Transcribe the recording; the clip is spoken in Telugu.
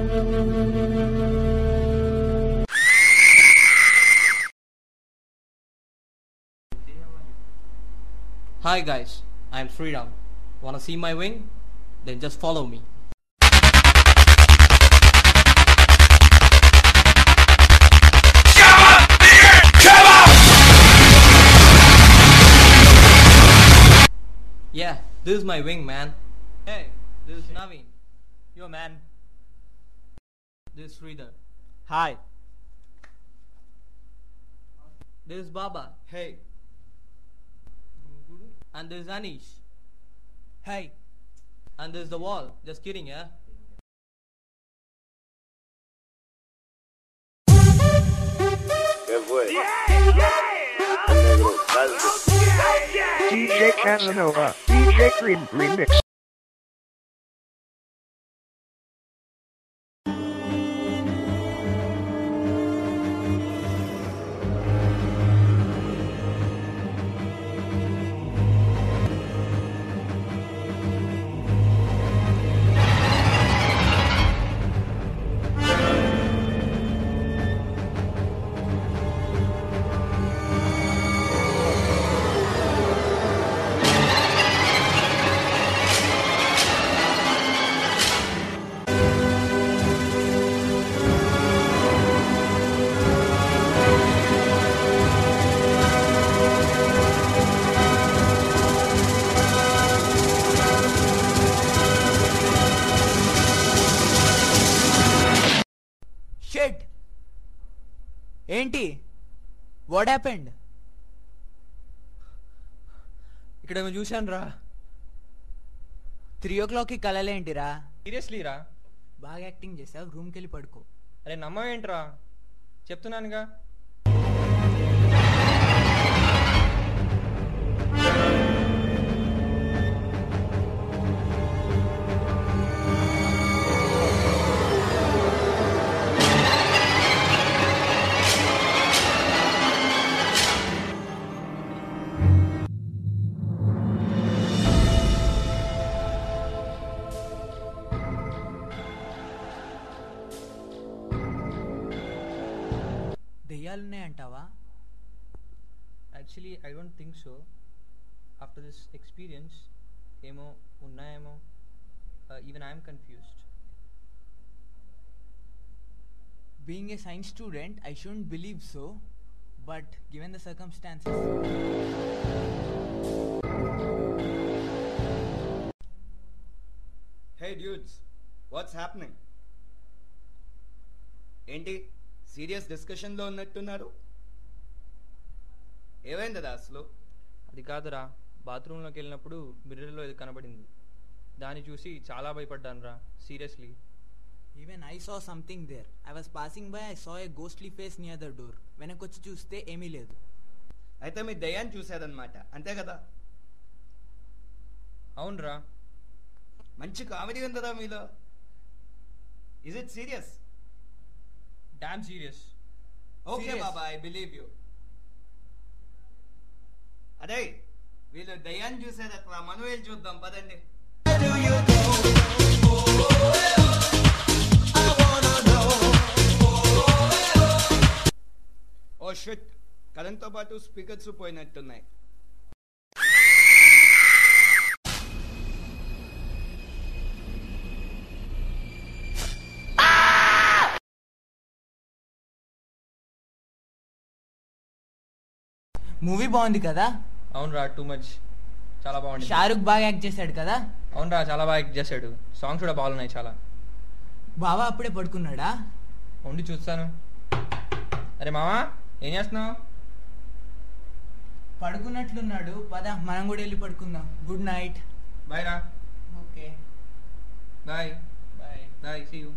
Hi guys, I'm Sriram. Wanna see my wing? Then just follow me. Yeah, this is my wing, man. Hey, this is Naveen. Yo man. This is Sridhar. Hi. This is Baba. Hey. And this is Anish. Hey. And this is the wall. Just kidding, yeah? DJ Casanova, DJ Green Remix. Shit. ఏంటి? What happened? ఇక్కడేమో చూశాను రా. 3 o'clockకి కలలేంటిరా? సీరియస్లీ రా. బాగా యాక్టింగ్ చేసావు, రూమ్కి వెళ్ళి పడుకో. అరే నమ్మవేంట్రా, చెప్తున్నానుగా. దెయ్యాలున్నాయంటావా? Actually I don't think so. After this experience ఏమో ఉన్నాయేమో. Even I'm confused. Being a science student, I shouldn't believe so, but given the circumstances. Hey dudes, what's happening? ఏంటి సీరియస్ డిస్కషన్లో ఉన్నట్టున్నారు? ఏమైంది అసలు? అది కాదురా, బాత్రూంలోకి వెళ్ళినప్పుడు మిర్రర్లో ఇది కనబడింది. దాన్ని చూసి చాలా భయపడ్డాను రా, seriously. Even I saw something there. I was passing by, I saw a ghostly face near the door. వెనకొచ్చి చూస్తే ఏమీ లేదు. అయితే మీ దయ్యాన్ని చూశారనమాట, అంతే కదా? అవునరా. మంచి కామెడీ ఉందా మీలో? Is it serious? Damn serious. Okay బాబా, ఐ బిలీవ్ యూ. అదే వీళ్ళు దయ్యాన్ని చూసేది అట్లా, మనం వెళ్ళి చూద్దాం పదండి. ఓ షిట్, కరెంట్తో పాటు స్పీకర్స్ పోయినట్టున్నాయి. మూవీ బాగుంది కదా? అవునరా, టూ మచ్. చాలా బాగుంది. షారుఖ్ బాగా యాక్ట్ చేశాడు కదా? అవునరా, చాలా బాగా యాక్ట్ చేశాడు. సాంగ్స్ కూడా బాగున్నాయి చాలా. బావా అప్పుడే పడుకున్నాడా? ఉండి చూస్తాను. అరే మామా, ఏం చేస్తున్నావు? పడుకున్నట్లున్నాడు. పద మనం కూడా వెళ్ళి పడుకుందాం. Good night. బాయ్ రా. Okay bye. Bye. Bye, see you.